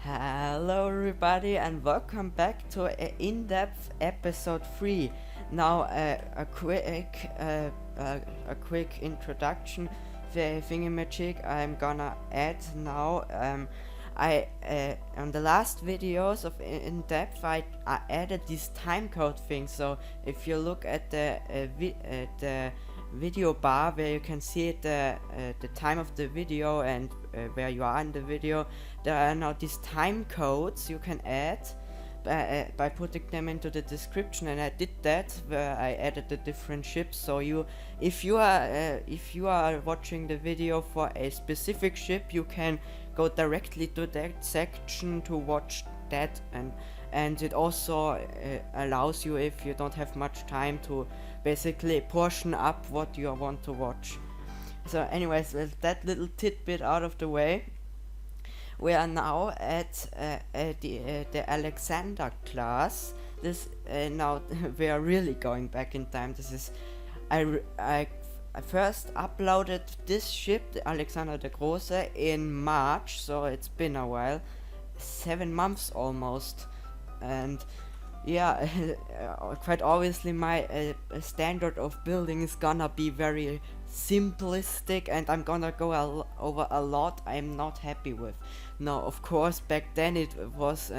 Hello everybody and welcome back to in-depth episode 3. Now a quick introduction, the thingamajig I'm gonna add now. I on the last videos of in-depth I added these timecode things. So if you look at the video bar where you can see the time of the video and where you are in the video, there are now these time codes you can add by putting them into the description, and I did that where I added the different ships. So if you are watching the video for a specific ship, you can go directly to that section to watch that, and it also allows you, if you don't have much time, to basically portion up what you want to watch. So anyways, with that little tidbit out of the way, we are now at the Alexander class. This now we are really going back in time. This is I first uploaded this ship, the Alexander der Große, in March, so it's been a while, 7 months almost, and yeah, quite obviously my standard of building is gonna be very simplistic, and I'm gonna go over a lot I'm not happy with. Now, of course, back then it was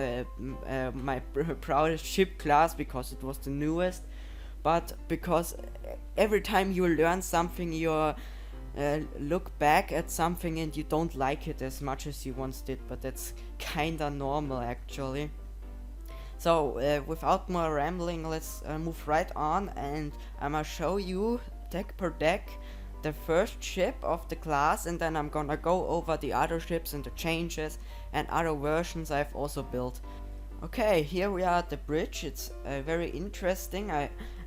my proudest ship class because it was the newest, but because every time you learn something, you look back at something and you don't like it as much as you once did, but that's kinda normal actually. So without more rambling, let's move right on, and I'm gonna show you deck per deck the first ship of the class, and then I'm gonna go over the other ships and the changes and other versions I've also built. Okay, here we are at the bridge. It's very interesting.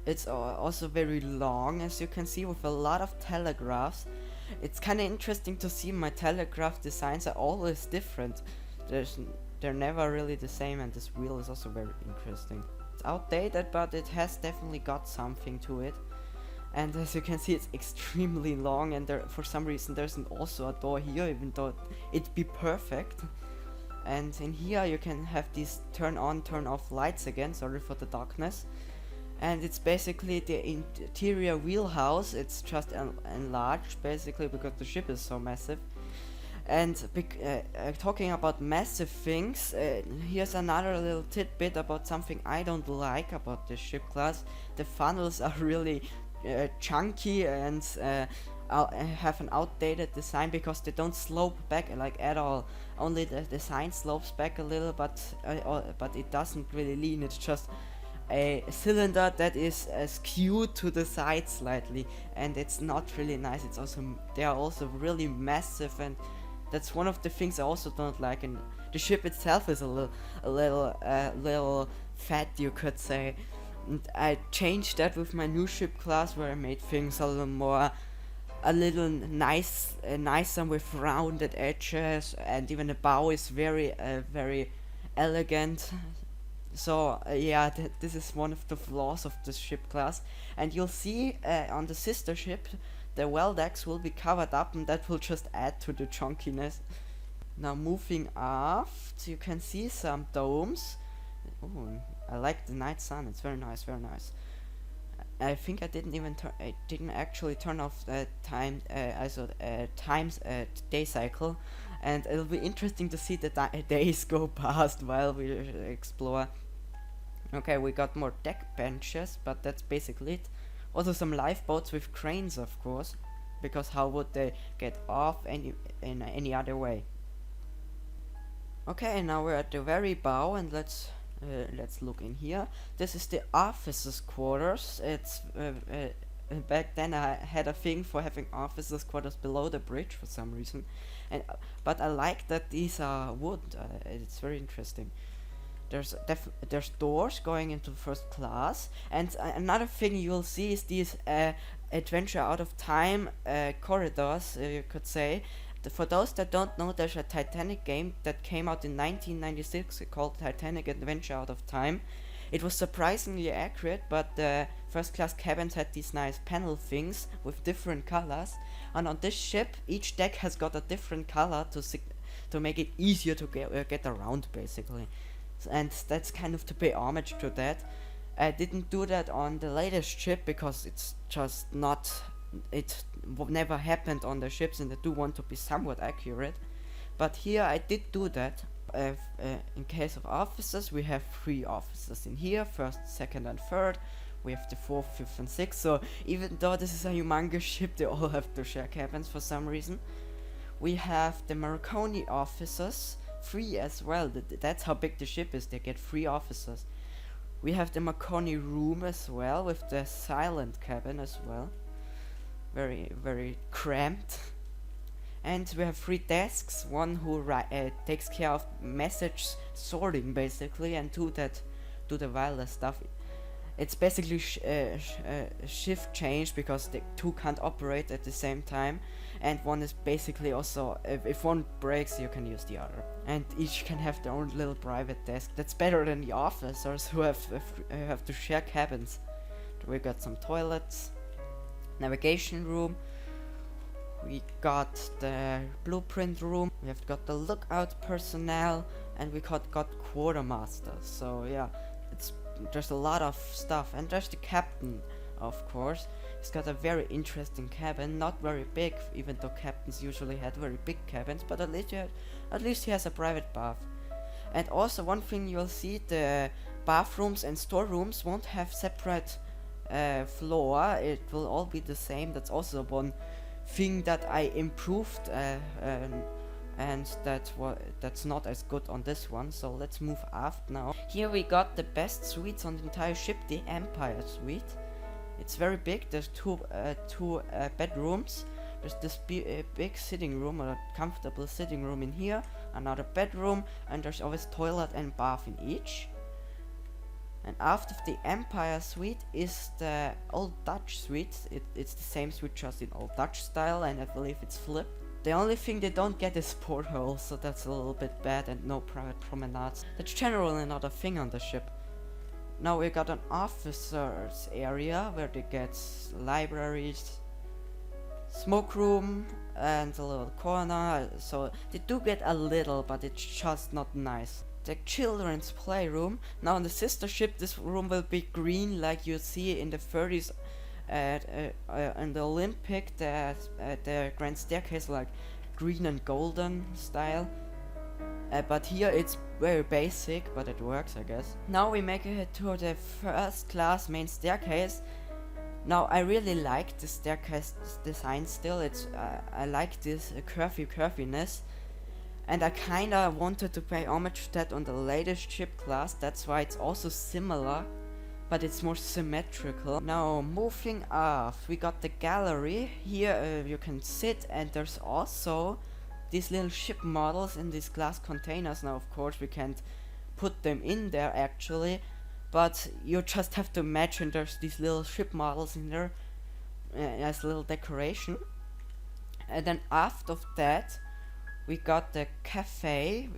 It's also very long, as you can see, with a lot of telegraphs. It's kind of interesting to see my telegraph designs are always different. They're never really the same, and this wheel is also very interesting. It's outdated, but it has definitely got something to it. And as you can see, it's extremely long, and for some reason there's also a door here, even though it'd be perfect. And in here you can have these turn on, turn off lights again, sorry for the darkness. And it's basically the interior wheelhouse. It's just enlarged basically because the ship is so massive. And talking about massive things, here's another little tidbit about something I don't like about this ship class. The funnels are really chunky and have an outdated design because they don't slope back like at all. Only the design slopes back a little, but it doesn't really lean. It's just a cylinder that is skewed to the side slightly, and it's not really nice. They are also really massive, and that's one of the things I also don't like. And the ship itself is a little fat, you could say. And I changed that with my new ship class, where I made things a little nicer with rounded edges, and even the bow is very elegant. So yeah, this is one of the flaws of this ship class. And you'll see on the sister ship, the well decks will be covered up, and that will just add to the chunkiness. Now moving aft, you can see some domes. Oh, I like the night sun. It's very nice, very nice. I think I didn't actually turn off the times day cycle, and it'll be interesting to see the days go past while we explore. Okay, we got more deck benches, but that's basically it. Also some lifeboats with cranes, of course, because how would they get off in any other way? Okay, now we're at the very bow, and let's look in here. This is the officers' quarters. It's back then I had a thing for having officers' quarters below the bridge for some reason, but I like that these are wood. It's very interesting. There's doors going into first class, and another thing you'll see is these adventure out of time corridors, you could say. For those that don't know, there's a Titanic game that came out in 1996 called Titanic Adventure Out of Time. It was surprisingly accurate, but the first class cabins had these nice panel things with different colors, and on this ship each deck has got a different color to make it easier to get around basically. And that's kind of to pay homage to that. I didn't do that on the latest ship because it's just not, it never happened on the ships, and I do want to be somewhat accurate. But here I did do that. In case of officers, we have 3 officers in here, 1st, 2nd and 3rd. We have the 4th, 5th and 6th, so even though this is a humongous ship, they all have to share cabins for some reason. We have the Marconi officers, 3 as well. That's how big the ship is, they get 3 officers. We have the Marconi room as well, with the silent cabin as well. Very, very cramped. And we have 3 desks, one who takes care of message sorting basically, and 2 that do the wireless stuff. It's basically shift change because the 2 can't operate at the same time, and one is basically also, if one breaks you can use the other. And each can have their own little private desk. That's better than the officers who have to share cabins. We got some toilets, navigation room, we got the blueprint room, we have got the lookout personnel, and we got quartermasters. So yeah, there's a lot of stuff. And there's the captain, of course. He's got a very interesting cabin, not very big, even though captains usually had very big cabins, but at least he has a private bath. And also one thing you'll see, the bathrooms and storerooms won't have separate floor, it will all be the same. That's also one thing that I improved, and that's not as good on this one. So let's move aft now. Here we got the best suites on the entire ship, the Empire suite. It's very big. There's two bedrooms. There's this big sitting room, or a comfortable sitting room in here, another bedroom, and there's always toilet and bath in each. And after the Empire suite is the Old Dutch suite. It's the same suite, just in Old Dutch style, and I believe it's flipped. The only thing they don't get is portholes, so that's a little bit bad, and no private promenades. That's generally another thing on the ship. Now we got an officers area where they get libraries, smoke room, and a little corner. So they do get a little, but it's just not nice. The children's playroom. Now on the sister ship, this room will be green, like you see in the 30s. In the Olympic, the grand staircase, like green and golden style, but here it's very basic, but it works, I guess. Now we make it to the 1st class main staircase. Now I really like the staircase design still. It's I like this curviness, and I kinda wanted to pay homage to that on the latest ship class. That's why it's also similar, but it's more symmetrical. Now moving off, we got the gallery. Here you can sit, and there's also these little ship models in these glass containers. Now of course we can't put them in there actually, but you just have to imagine there's these little ship models in there as a little decoration. And then after that we got the cafe.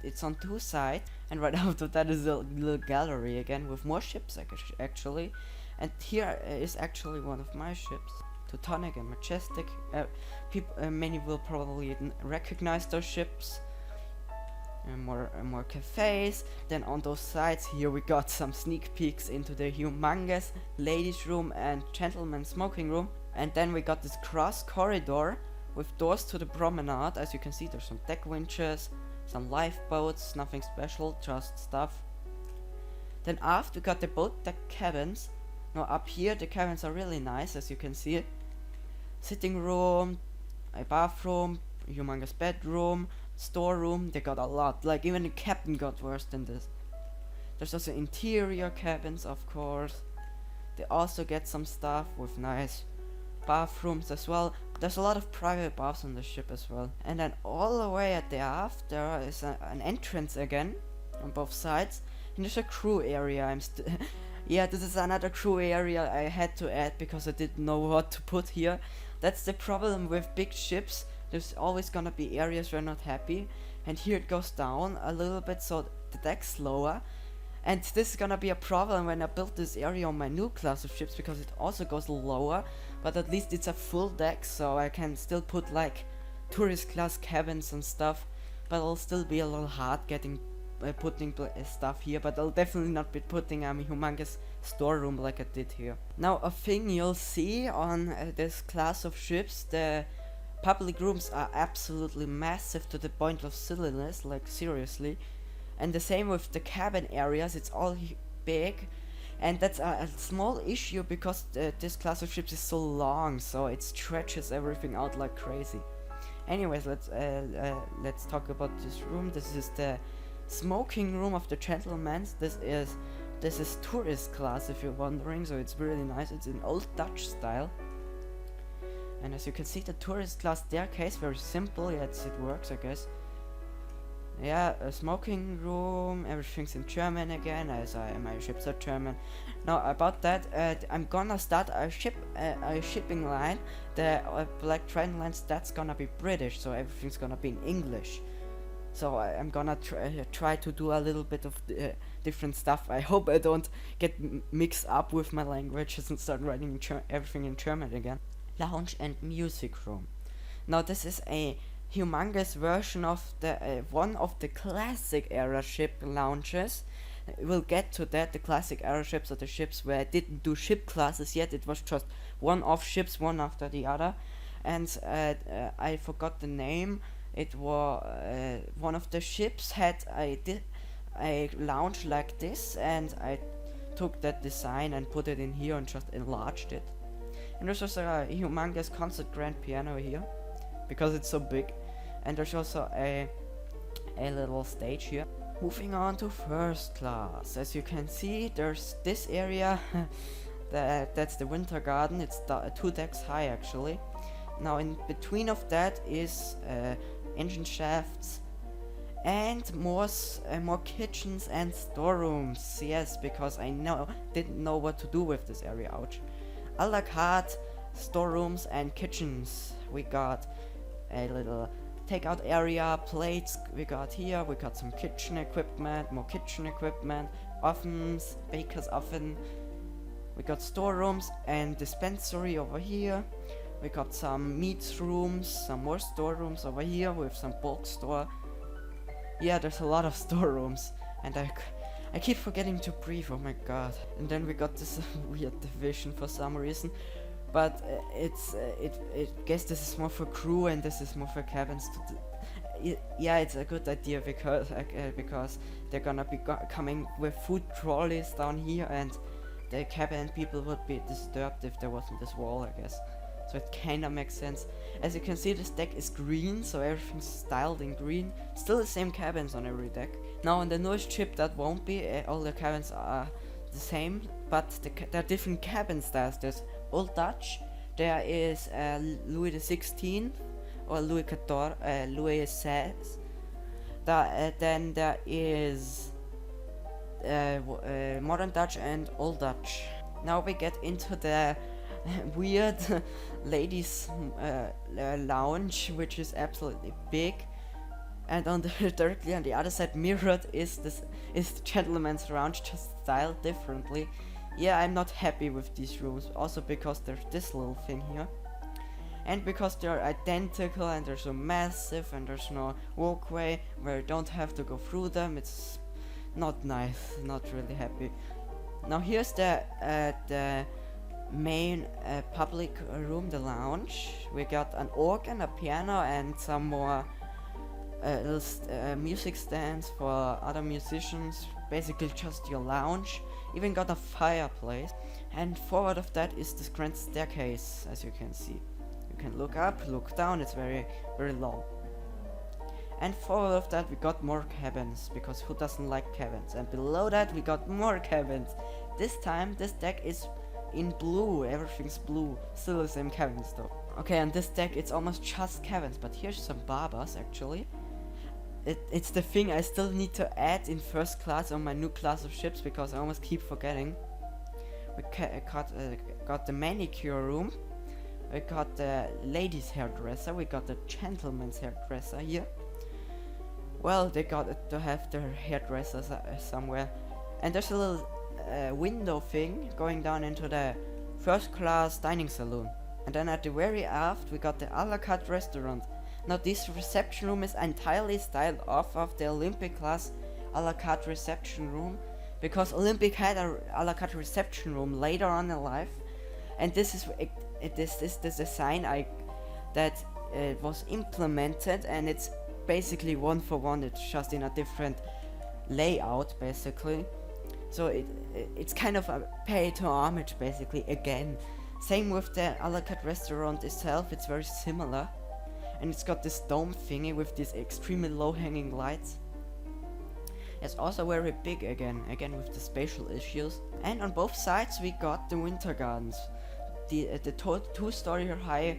It's on 2 sides, and right after that is a little gallery again with more ships actually. And here is actually one of my ships, Teutonic and Majestic. Many will probably recognize those ships. More cafes. Then on those sides here we got some sneak peeks into the humongous ladies room and gentlemen's smoking room. And then we got this cross corridor with doors to the promenade. As you can see, there's some deck winches, some lifeboats, nothing special, just stuff. Then after we got the boat deck cabins. Now up here the cabins are really nice, as you can see. Sitting room, a bathroom, humongous bedroom, storeroom. They got a lot, like even the captain got worse than this. There's also interior cabins, of course. They also get some stuff with nice bathrooms as well. There's a lot of private baths on the ship as well. And then all the way at the aft there is an entrance again on both sides, and there's a crew area. Yeah, this is another crew area I had to add because I didn't know what to put here. That's the problem with big ships. There's always gonna be areas where I'm not happy, and here it goes down a little bit, so the deck's lower. And this is gonna be a problem when I build this area on my new class of ships, because it also goes lower, but at least it's a full deck, so I can still put like tourist class cabins and stuff, but it'll still be a little hard getting putting stuff here, but I'll definitely not be putting a humongous storeroom like I did here. Now, a thing you'll see on this class of ships, the public rooms are absolutely massive to the point of silliness, like seriously. And the same with the cabin areas, it's all big. And that's a small issue because this class of ships is so long, so it stretches everything out like crazy. Anyways, let's talk about this room. This is the smoking room of the gentlemen. This is tourist class, if you're wondering, so it's really nice. It's in old Dutch style. And as you can see, the tourist class staircase, very simple, yet it works, I guess. Yeah, a smoking room, everything's in German again, as my ships are German. Now, about that, I'm gonna start a shipping line. The Black Dragon lines, that's gonna be British, so everything's gonna be in English. So I'm gonna try to do a little bit of different stuff. I hope I don't get mixed up with my languages and start writing everything in German again. Lounge and music room. Now, this is a humongous version of the one of the classic era ship lounges. We'll get to that. The classic era ships are the ships where I didn't do ship classes yet. It was just one-off ships, one after the other. And I forgot the name. It was one of the ships had a lounge like this, and I took that design and put it in here and just enlarged it. And there's also a humongous concert grand piano here, because it's so big. And there's also a little stage here. Moving on to first class. As you can see, there's this area. That's the winter garden. It's 2 decks high, actually. Now, in between of that is engine shafts and more kitchens and storerooms. Yes, because I didn't know what to do with this area. Ouch. A la carte storerooms and kitchens. We got a little takeout area, plates we got here, we got some kitchen equipment, more kitchen equipment, ovens, baker's oven, we got storerooms and dispensary over here, we got some meats rooms, some more storerooms over here with some bulk store. Yeah, there's a lot of storerooms, and I keep forgetting to breathe, oh my god. And then we got this weird division for some reason. But I guess this is more for crew and this is more for cabins. Yeah, it's a good idea because they're gonna be coming with food trolleys down here, and the cabin people would be disturbed if there wasn't this wall, I guess. So it kinda makes sense. As you can see, this deck is green, so everything's styled in green. Still the same cabins on every deck. Now on the newest ship that won't be, all the cabins are the same, but there are different cabin styles. There's Old Dutch, there is Louis XVI or Louis XVI. Then there is Modern Dutch and Old Dutch. Now we get into the weird ladies lounge, which is absolutely big. And on the directly on the other side, mirrored, is the gentleman's lounge, just styled differently. Yeah, I'm not happy with these rooms, also because there's this little thing here. And because they're identical and they're so massive and there's no walkway where you don't have to go through them, it's not nice, not really happy. Now here's the main public room, the lounge. We got an organ, a piano and some more music stands for other musicians, basically just your lounge. Even got a fireplace, and forward of that is this grand staircase, as you can see. You can look up, look down, it's very, very long. And forward of that we got more cabins, because who doesn't like cabins? And below that we got more cabins. This time this deck is in blue, everything's blue, still the same cabins though. Okay, on this deck it's almost just cabins, but here's some barbers actually. It's the thing I still need to add in first class on my new class of ships, because I almost keep forgetting. We got the manicure room, we got the ladies hairdresser, we got the gentleman's hairdresser here. Well, they got to have their hairdressers somewhere. And there's a little window thing going down into the first class dining saloon. And then at the very aft we got the a la carte restaurant. Now this reception room is entirely styled off of the Olympic class a la carte reception room, because Olympic had a la carte reception room later on in life, and this is the design that was implemented, and it's basically one for one. It's just in a different layout basically. So it's kind of a pay to homage basically again. Same with the a la carte restaurant itself, it's very similar. And it's got this dome thingy with these extremely low hanging lights. It's also very big again with the spatial issues. And on both sides we got the winter gardens. The 2-story high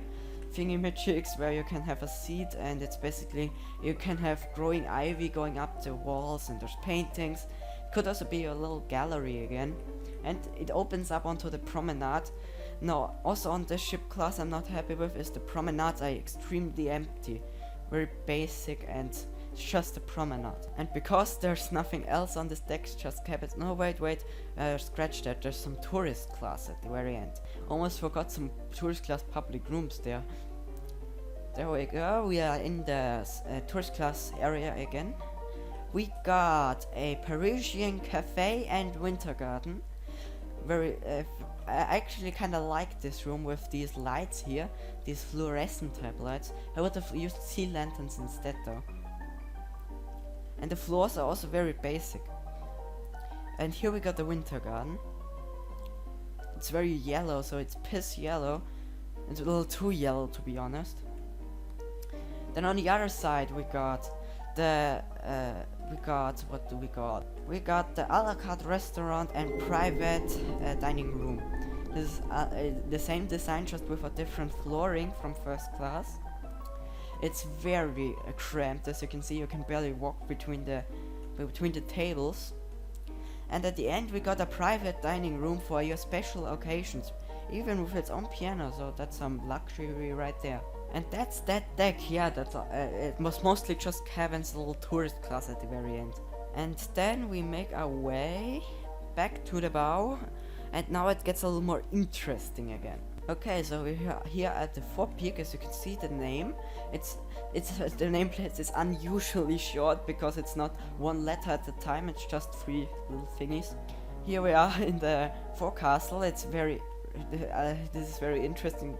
thingy-majigs where you can have a seat, and it's basically you can have growing ivy going up the walls, and there's paintings. Could also be a little gallery again, and it opens up onto the promenade. Now, also on the ship class I'm not happy with is the promenades are extremely empty, very basic, and it's just a promenade. And because there's nothing else on this deck, just cabins. No, wait, scratch that. There's some tourist class at the very end. Almost forgot some tourist class public rooms there. There we go. We are in the tourist class area again. We got a Parisian cafe and winter garden. Very I actually kind of like this room with these lights here, these fluorescent type lights. I would have used sea lanterns instead though. And the floors are also very basic. And here we got the winter garden. It's very yellow, so it's piss yellow. It's a little too yellow to be honest. Then on the other side we got the what do we got? We got the a la carte restaurant and private dining room. This is the same design, just with a different flooring from first class. It's very cramped, as you can see. You can barely walk between the tables. And at the end we got a private dining room for your special occasions, even with its own piano, so that's some luxury right there. And that's that deck. Yeah, that's it was mostly just Kevin's little tourist class at the very end. And then we make our way back to the bow, and now it gets a little more interesting again. Okay, so we're here at the forepeak. As you can see, the name, it's the nameplate is unusually short because it's not one letter at a time. It's just 3 little thingies. Here we are in the forecastle. It's very this is very interesting.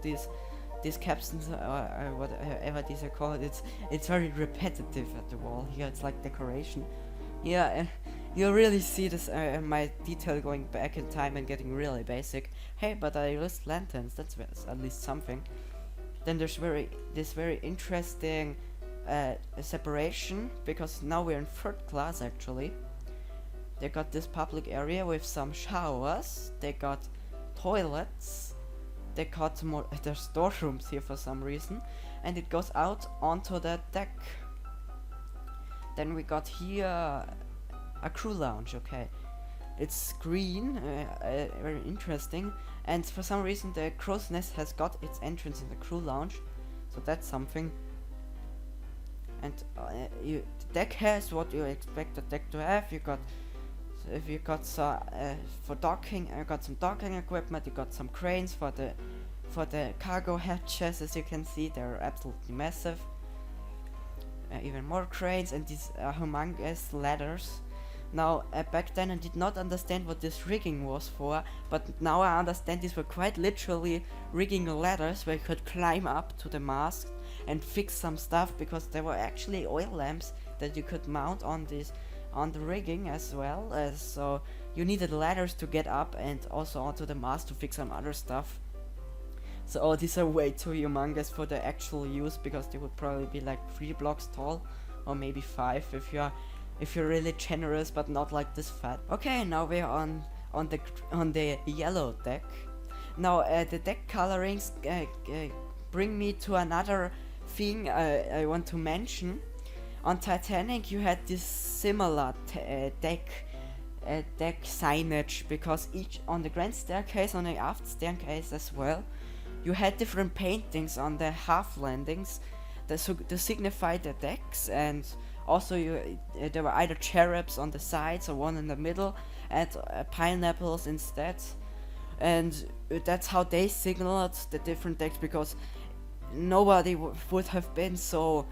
These captions, whatever these are called, it's very repetitive at the wall here. It's like decoration. Yeah, you really see this my detail going back in time and getting really basic. Hey, but I used lanterns. That's at least something. Then there's this very interesting separation, because now we're in 3rd class actually. They got this public area with some showers. They got toilets. They got more. There's storerooms here for some reason, and it goes out onto the deck. Then we got here a crew lounge. Okay, it's green, very interesting, and for some reason the crow's nest has got its entrance in the crew lounge, so that's something. And the deck has what you expect the deck to have. You got for docking, I got some docking equipment. You got some cranes for the cargo hatches. As you can see, they're absolutely massive. Even more cranes and these humongous ladders. Now, back then I did not understand what this rigging was for, but now I understand these were quite literally rigging ladders where you could climb up to the mast and fix some stuff, because there were actually oil lamps that you could mount on the rigging as well. So you needed ladders to get up and also onto the mast to fix some other stuff. So these are way too humongous for the actual use, because they would probably be like 3 blocks tall, or maybe 5 if you're really generous, but not like this fat. Okay, now we're on the yellow deck. Now the deck colorings bring me to another thing I want to mention. On Titanic you had this similar deck signage, because each on the grand staircase, on the aft staircase as well, you had different paintings on the half landings to signify the decks, and also there were either cherubs on the sides or one in the middle, and pineapples instead, and that's how they signaled the different decks, because nobody would have been so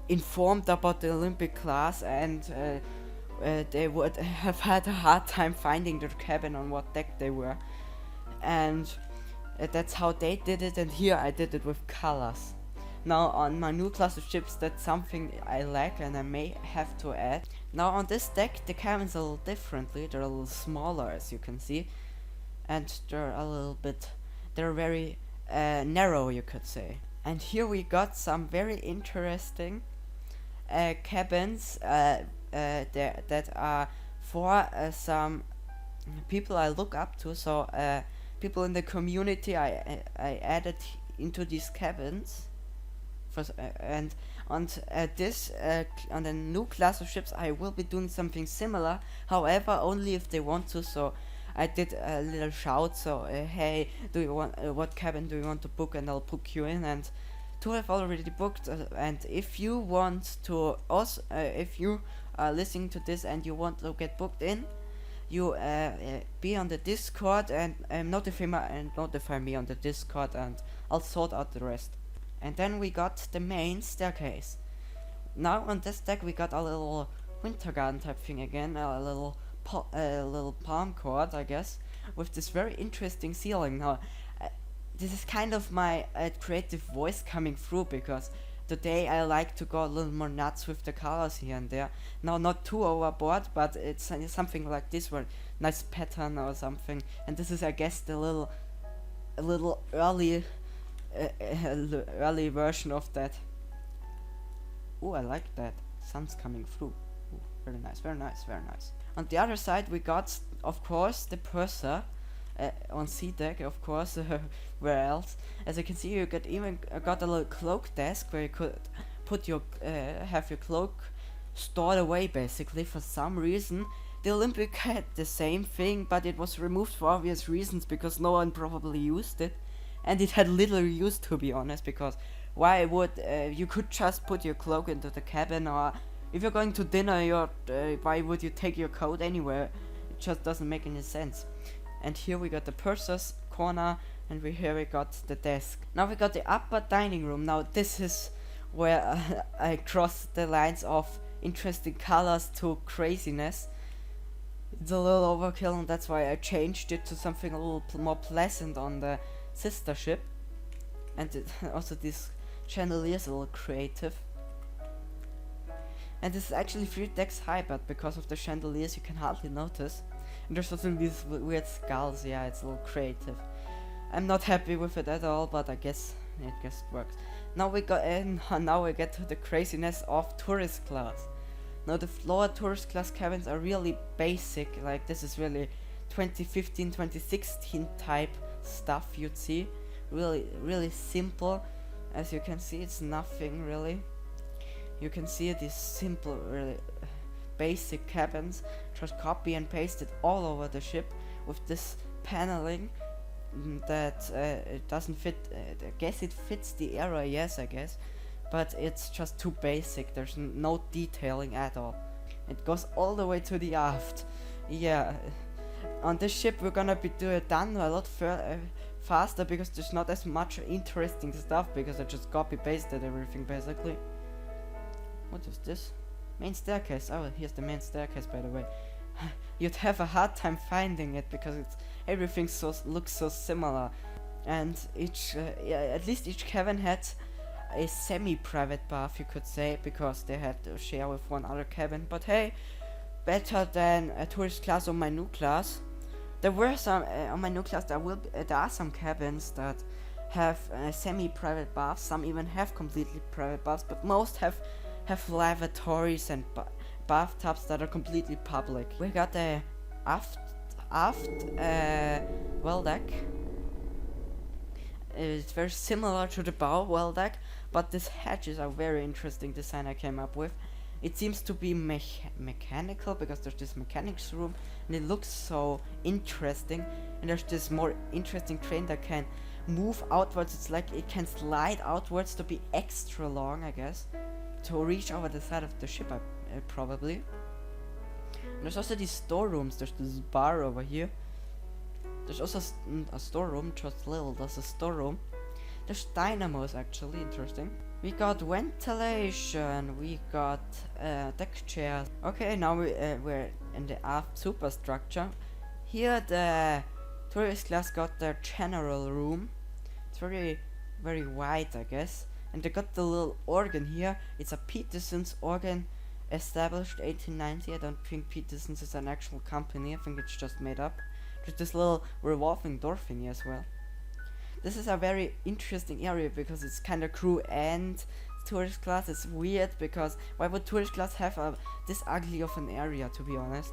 informed about the Olympic class, and they would have had a hard time finding their cabin on what deck they were. And that's how they did it, and here I did it with colors. Now on my new class of ships, that's something I lack and I may have to add. Now on this deck, the cabins are a little differently. They're a little smaller, as you can see, and they're very narrow, you could say. And here we got some very interesting cabins that are for some people I look up to. So people in the community I added into these cabins. And on the new class of ships I will be doing something similar, however only if they want to. So I did a little shout, so hey, do you want what cabin do you want to book, and I'll book you in. And two have already booked, and if you want to also if you are listening to this and you want to get booked in, you be on the Discord and notify me on the Discord, and I'll sort out the rest. And then we got the main staircase. Now on this deck we got a little winter garden type thing again, a little palm court, I guess, with this very interesting ceiling. Now this is kind of my creative voice coming through, because today I like to go a little more nuts with the colors here and there. Now not too overboard, but it's something like this, where nice pattern or something. And this is, I guess, a little early version of that. Oh, I like that. Sun's coming through. Ooh, very nice, very nice, very nice. On the other side we got, of course, the purser on C deck, of course. Where else? As you can see, you got a little cloak desk where you could put your have your cloak stored away. Basically, for some reason the Olympic had the same thing, but it was removed for obvious reasons, because no one probably used it. And it had little use, to be honest, because why would you could just put your cloak into the cabin, or if you're going to dinner, why would you take your coat anywhere? It just doesn't make any sense. And here we got the purser's corner, and here we got the desk. Now we got the upper dining room. Now this is where I crossed the lines of interesting colors to craziness. It's a little overkill, and that's why I changed it to something a little more pleasant on the sister ship. And also this chandelier is a little creative, and this is actually 3 decks high, but because of the chandeliers you can hardly notice. And there's also these weird skulls. Yeah, it's a little creative. I'm not happy with it at all, but I guess it just works. Now we get to the craziness of tourist class. Now the lower tourist class cabins are really basic, like this is really 2015, 2016 type stuff you'd see. Really simple. As you can see, it's nothing really. You can see these simple, really basic cabins, just copy and paste it all over the ship with this paneling that it doesn't fit. I guess it fits the era, yes, I guess, but it's just too basic. There's no detailing at all. It goes all the way to the aft. Yeah, on this ship we're gonna be done a lot faster, because there's not as much interesting stuff, because I just copy pasted everything basically. What is this? Main staircase. Oh, here's the main staircase, by the way. You'd have a hard time finding it, because everything looks so similar, and at least each cabin had a semi-private bath, you could say, because they had to share with one other cabin. But hey, better than a tourist class on my new class. There were some on my new class. There are some cabins that have semi-private baths. Some even have completely private baths, but most have lavatories and bathtubs that are completely public. We got a aft well deck. It's very similar to the bow well deck, but these hatches are very interesting design I came up with. It seems to be mechanical, because there's this mechanics room, and it looks so interesting. And there's this more interesting train that can move outwards. It's like it can slide outwards to be extra long, I guess, to reach over the side of the ship, probably. And there's also these storerooms. There's this bar over here. There's also a storeroom, just little. There's a storeroom There's dynamos actually, interesting. We got ventilation, we got deck chairs. Okay, now we're in the aft superstructure. Here the tourist class got their general room. It's very wide, I guess. And they got the little organ here. It's a Peterson's organ, established 1890. I don't think Peterson's is an actual company. I think it's just made up. There's this little revolving door thingy as well. This is a very interesting area because it's kind of crew and tourist class. It's weird because why would tourist class have this ugly of an area, to be honest?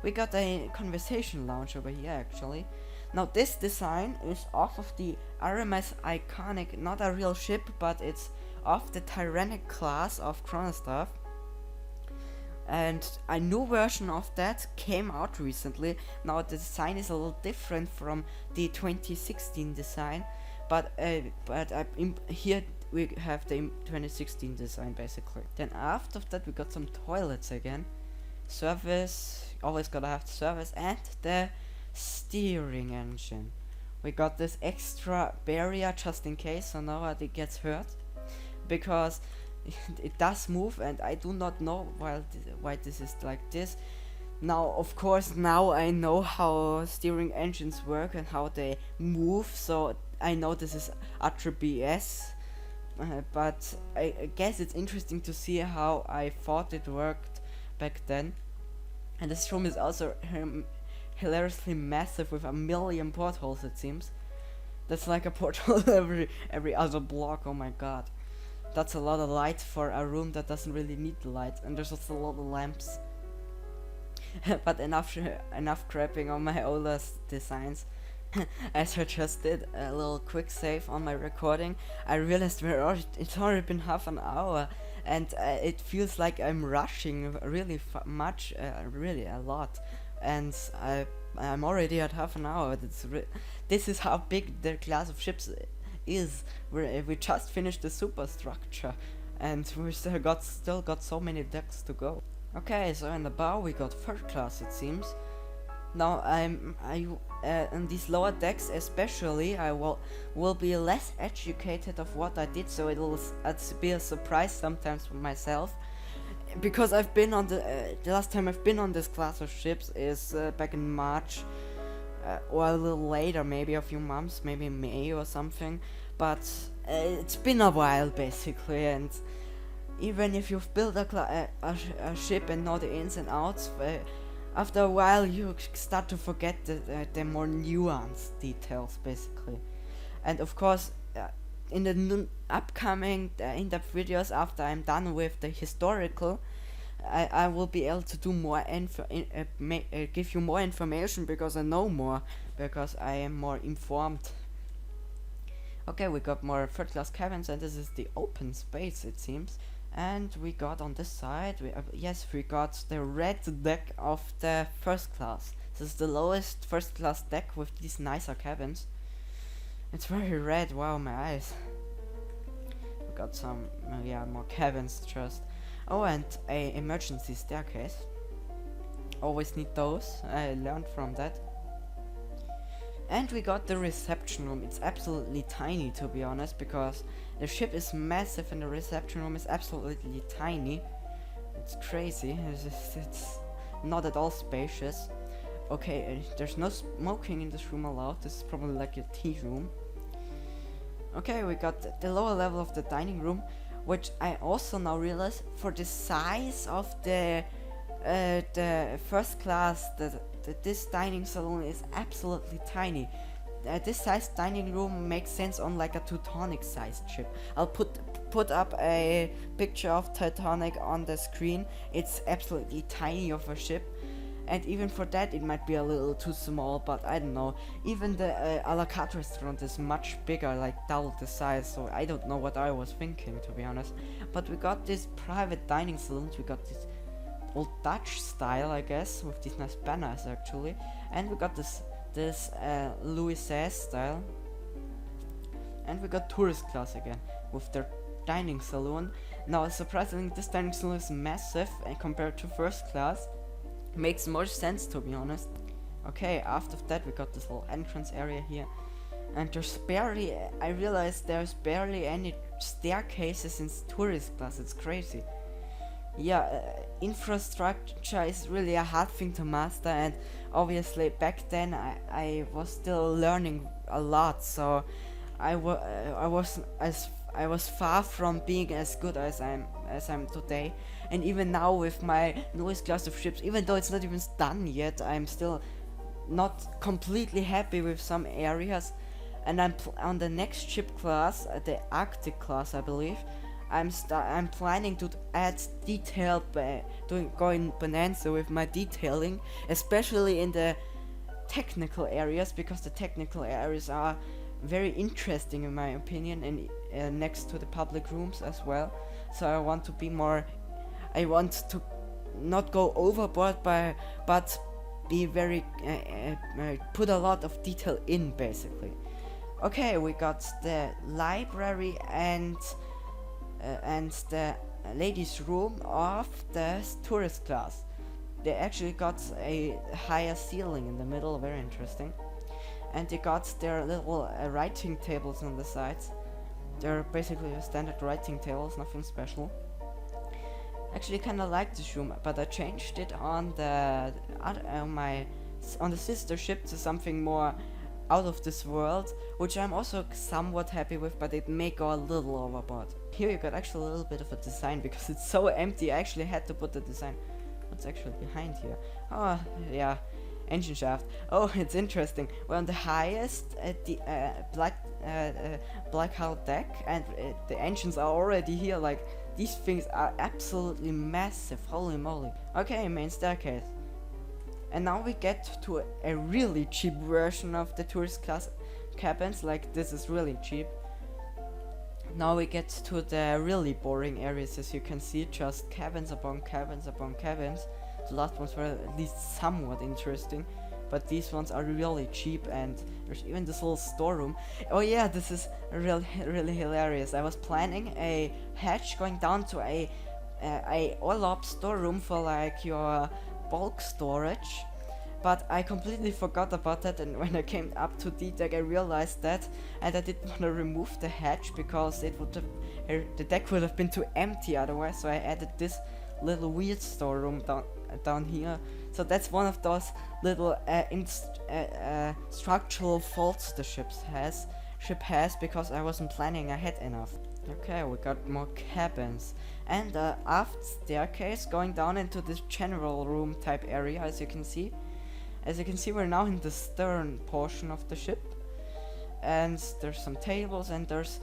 We got a conversation lounge over here actually. Now this design is off of the RMS Iconic, not a real ship, but it's of the Tyrannic class of Chronostaff. And a new version of that came out recently. Now the design is a little different from the 2016 design, but here we have the 2016 design basically. Then after that we got some toilets again, service, always gotta have the service, and the steering engine. We got this extra barrier just in case so nobody gets hurt, because it does move and I do not know why this is like this. Now of course now I know how steering engines work and how they move, so I know this is AdE BS, but I guess it's interesting to see how I thought it worked back then. And this room is also hilariously massive with 1 million portholes, it seems. That's like a porthole every other block. Oh my god. That's a lot of light for a room that doesn't really need the light, and there's also a lot of lamps. But enough crapping on my older designs. As I just did a little quick save on my recording, I realized it's already been half an hour, and it feels like I'm rushing really much, really a lot, and I'm already at half an hour. This is how big the class of ships is. We just finished the superstructure and we still got so many decks to go. Okay, so in the bow we got third class, it seems. Now in these lower decks especially I will be less educated of what I did, so it'll be a surprise sometimes for myself, because I've been on the last time I've been on this class of ships is back in March, or a little later, maybe a few months, maybe May or something, but it's been a while basically. And even if you've built a ship and know the ins and outs, after a while you start to forget the more nuanced details basically. And of course in the upcoming in-depth videos, after I'm done with the historical, I will be able to do more give you more information, because I know more, because I am more informed. Okay, we got more third class cabins, and this is the open space, it seems. And we got on this side, we got the red deck of the first class. This is the lowest first class deck with these nicer cabins. It's very red, wow, my eyes. We got some, more cabins just. Oh, and a emergency staircase. Always need those, I learned from that. And we got the reception room. It's absolutely tiny, to be honest, because the ship is massive and the reception room is absolutely tiny. It's crazy. It's not at all spacious. Okay, there's no smoking in this room allowed. This is probably like a tea room. Okay, we got the lower level of the dining room, which I also now realize, for the size of the first class, this dining saloon is absolutely tiny. This size dining room makes sense on like a Teutonic sized ship. I'll put up a picture of Teutonic on the screen. It's absolutely tiny of a ship, and even for that it might be a little too small, but I don't know. Even the a la carte restaurant is much bigger, like double the size, so I don't know what I was thinking, to be honest. But we got this private dining saloons. We got this old Dutch style, I guess, with these nice banners actually, and we got this Louis XVI style, and we got tourist class again with their dining saloon. Now surprisingly, this dining saloon is massive and compared to first class. Makes more sense, to be honest. Okay, after that we got this little entrance area here, And I realized there's barely any staircases in tourist class. It's crazy. Yeah, infrastructure is really a hard thing to master, and obviously back then I was still learning a lot, so I was far from being as good as I'm today. And even now with my newest class of ships, even though it's not even done yet, I'm still not completely happy with some areas. And I'm on the next ship class, the Arctic class, I believe. I'm planning to add detail, going bonanza with my detailing, especially in the technical areas, because the technical areas are very interesting in my opinion, and next to the public rooms as well. So I want to not go overboard, but be very put a lot of detail in, basically. Okay, we got the library and the ladies' room of the tourist class. They actually got a higher ceiling in the middle, very interesting. And they got their little writing tables on the sides. They're basically standard writing tables, nothing special. Actually, kind of like this room, but I changed it on the sister ship to something more out of this world, which I'm also somewhat happy with, but it may go a little overboard. Here you got actually a little bit of a design, because it's so empty. I actually had to put the design. What's actually behind here? Oh yeah, engine shaft. Oh, it's interesting. We're on the highest black hull deck, and the engines are already here. Like, these things are absolutely massive. Holy moly. Okay, main staircase. And now we get to a really cheap version of the tourist class cabins. Like, this is really cheap. Now we get to the really boring areas, as you can see, just cabins upon cabins upon cabins. The last ones were at least somewhat interesting, but these ones are really cheap, and there's even this little storeroom. Oh yeah, this is really hilarious. I was planning a hatch going down to a orlop storeroom for like your bulk storage, but I completely forgot about that, and when I came up to D-deck I realized that, and I didn't want to remove the hatch because the deck would have been too empty otherwise, so I added this little weird storeroom down here. So that's one of those little structural faults the ship has, because I wasn't planning ahead enough. Okay, we got more cabins, and aft staircase going down into this general room type area. As you can see, we're now in the stern portion of the ship, and there's some tables, and there's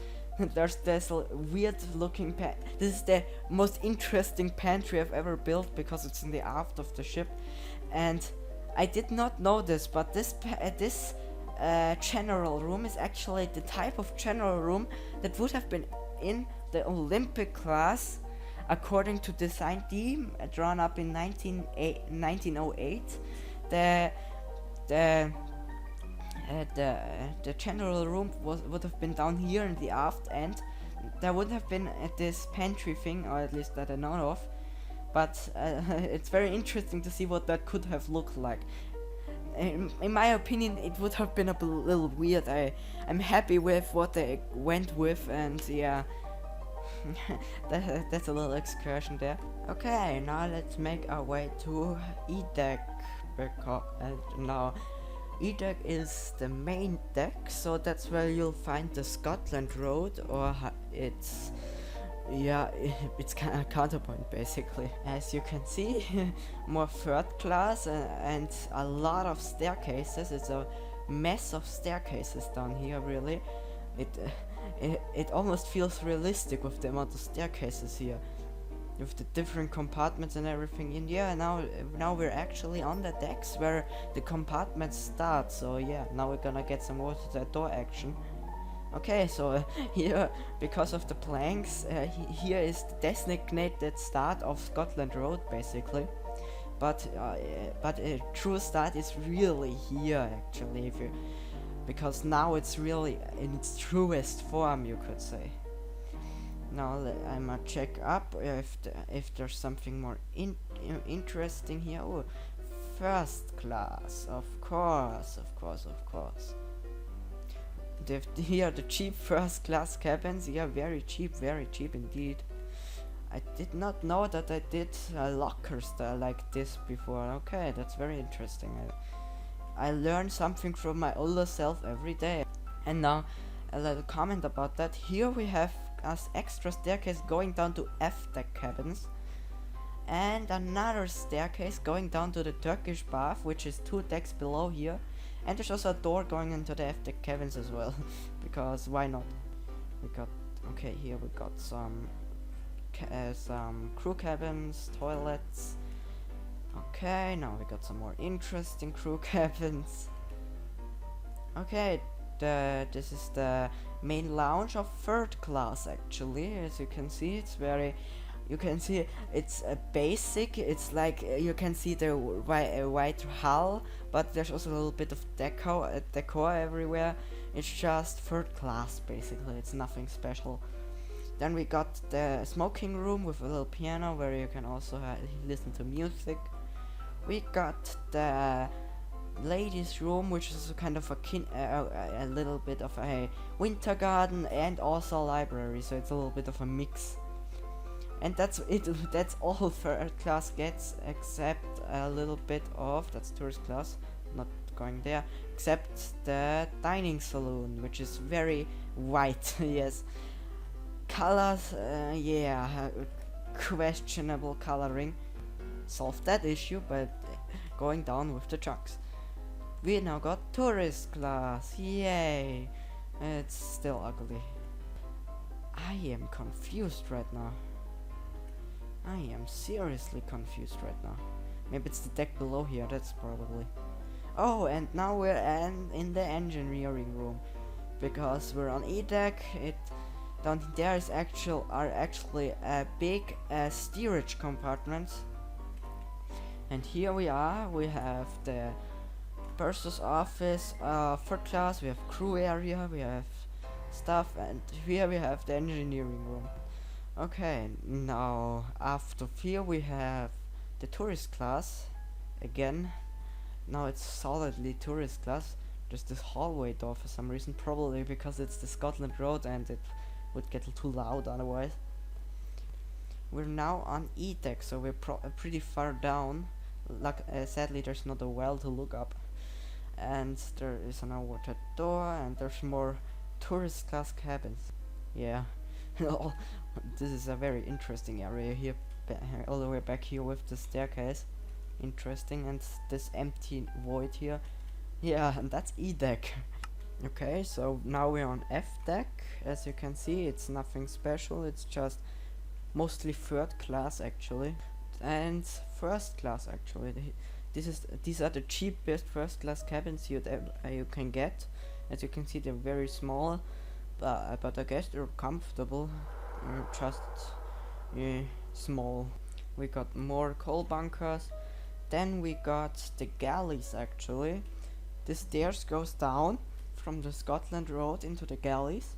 this weird looking this is the most interesting pantry I've ever built, because it's in the aft of the ship, and I did not know this, but this general room is actually the type of general room that would have been in the Olympic class according to design team drawn up in 1908. The general room would have been down here in the aft end. There would have been this pantry thing, or at least that I know of, but it's very interesting to see what that could have looked like. In my opinion, it would have been a little weird. I'm happy with what they went with, and yeah, that's a little excursion there. Okay, now let's make our way to E-deck, because now E-deck is the main deck, so that's where you'll find the Scotland Road, or it's kind of counterpoint basically. As you can see, more third class and a lot of staircases. It's a mess of staircases down here, really. It almost feels realistic with the amount of staircases here, with the different compartments and everything in here. And now we're actually on the decks where the compartments start. So yeah, now we're gonna get some more to the door action. Okay, so here, because of the planks, here is the designated start of Scotland Road, basically. But a true start is really here, actually, because now it's really in its truest form, you could say. Now I'm gonna check up if there's something more interesting here. Oh, first class, of course. Here the cheap first class cabins. Yeah, very cheap indeed. I did not know that I did lockers like this before. Okay, that's very interesting. I learn something from my older self every day. And now a little comment about that. Here we have as extra staircase going down to F-deck cabins, and another staircase going down to the Turkish bath, which is 2 decks below here. And there's also a door going into the F-deck cabins as well, because why not? We got, okay, here we got some crew cabins, toilets. Okay, now we got some more interesting crew cabins. Okay, this is the main lounge of 3rd class actually. As you can see, it's very, you can see it's a basic, it's like you can see the white hull, but there's also a little bit of decor everywhere. It's just 3rd class basically, it's nothing special. Then we got the smoking room with a little piano where you can also listen to music. We got the ladies room, which is kind of a little bit of a winter garden and also a library, so it's a little bit of a mix. And that's it. That's all 3rd class gets, except a little bit of, that's tourist class, not going there, except the dining saloon, which is very white. Yes, colors, yeah, questionable coloring. Solved that issue, but going down with the chunks. We now got tourist class, yay! It's still ugly. I am confused right now. I am seriously confused right now. Maybe it's the deck below here, that's probably. Oh, and now we're in the engineering room, because we're on E deck. Down there is actually a big steerage compartment. And here we are. We have the purser's office, 3rd class. We have crew area. We have stuff, and here we have the engineering room. Okay, now after here we have the tourist class again. Now it's solidly tourist class. There's this hallway door for some reason, probably because it's the Scotland Road and it would get too loud otherwise. We're now on E deck, so we're pretty far down. Sadly, there's not a well to look up, and there is an overhead door, and there's more tourist class cabins. Yeah. This is a very interesting area here, all the way back here with the staircase. Interesting, and this empty void here. Yeah, and that's E deck. Okay, so now we're on F deck. As you can see, it's nothing special, it's just mostly 3rd class actually, and 1st class actually. These are the cheapest 1st class cabins you can get. As you can see, they're very small, but I guess they're comfortable. Just small. We got more coal bunkers. Then we got the galleys actually. The stairs goes down from the Scotland Road into the galleys.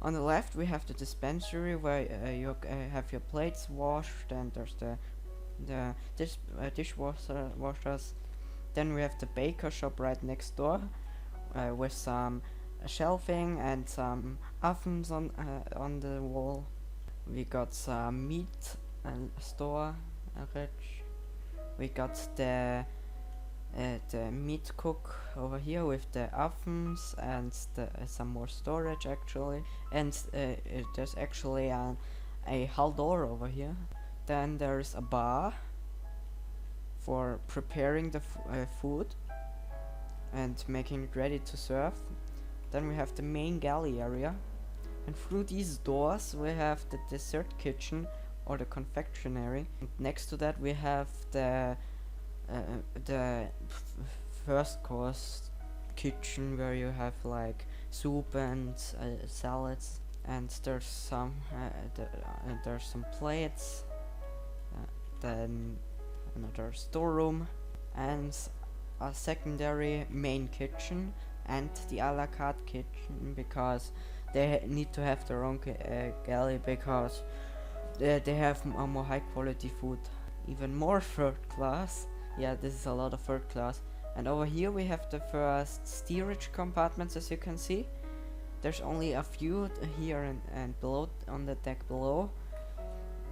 On the left we have the dispensary where you have your plates washed, and there's the dishwashers. Then we have the baker shop right next door with some shelving and some ovens on the wall. We got some meat store. We got the meat cook over here with the ovens and some more storage actually, and there's actually a hall door over here. Then there's a bar for preparing the food and making it ready to serve. Then we have the main galley area, and through these doors we have the dessert kitchen or the confectionery. And next to that we have the first course kitchen where you have like soup and salads, and there's some plates, then another storeroom, and a secondary main kitchen, and the a la carte kitchen, because they need to have their own galley because they have more high quality food. Even more 3rd class. Yeah, this is a lot of 3rd class. And over here we have the first steerage compartments, as you can see. There's only a few here and below, on the deck below.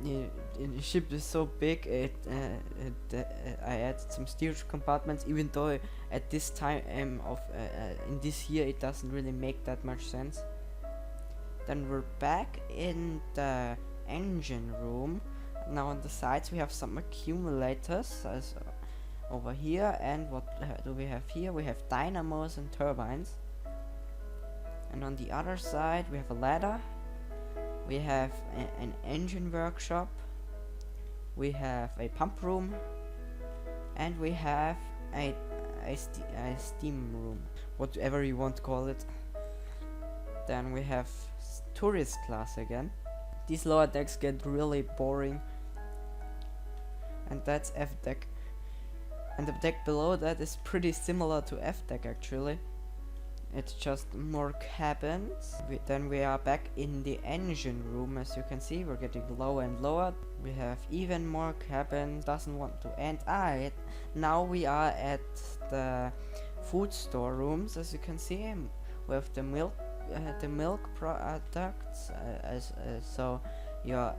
The ship is so big, I added some steerage compartments, even though at this time in this year it doesn't really make that much sense. Then we're back in the engine room. Now on the sides we have some accumulators as over here, and what do we have here? We have dynamos and turbines. And on the other side we have a ladder. We have an engine workshop. We have a pump room, and we have a steam room, whatever you want to call it. Then we have tourist class again. These lower decks get really boring, and that's F deck. And the deck below that is pretty similar to F deck actually. It's just more cabins. Then we are back in the engine room. As you can see, we're getting lower and lower. We have even more cabins. Doesn't want to end. Now we are at the food store rooms. As you can see, we have the milk products. So your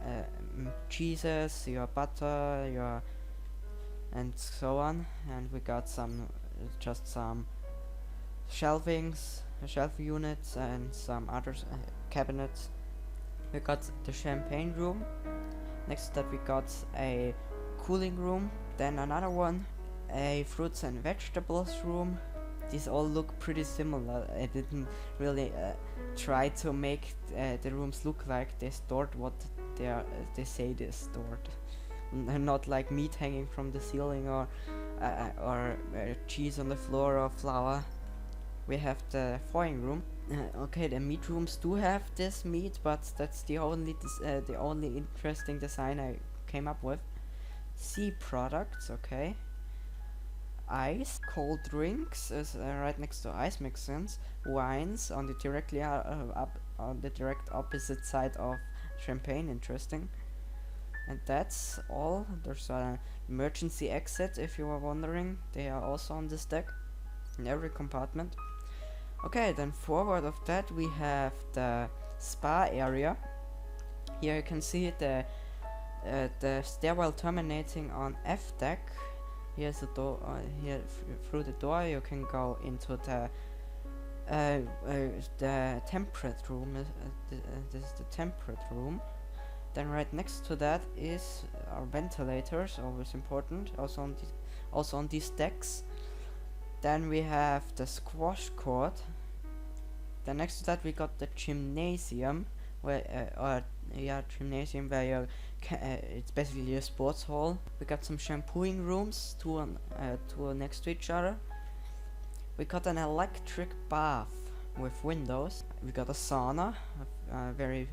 cheeses, your butter, your and so on. And we got some shelf units and some other cabinets. We got the champagne room. Next to that we got a cooling room. Then another one, a fruits and vegetables room. These all look pretty similar. I didn't really try to make the rooms look like they stored what they say they stored. Not like meat hanging from the ceiling or cheese on the floor or flour. We have the thawing room. Okay, the meat rooms do have this meat, but that's the only interesting design I came up with. Sea products, okay. Ice, cold drinks is right next to ice mixins. Wines on the on the direct opposite side of champagne. Interesting. And that's all. There's an emergency exit if you were wondering. They are also on this deck in every compartment. Okay, then forward of that we have the spa area. Here you can see the stairwell terminating on F deck. Here's the door. Here through the door you can go into the temperate room. This is the temperate room. Then right next to that is our ventilators, always important. Also on these decks. Then we have the squash court. Then next to that we got the gymnasium, where gymnasium where you it's basically a sports hall. We got some shampooing rooms, two next to each other. We got an electric bath with windows. We got a sauna, very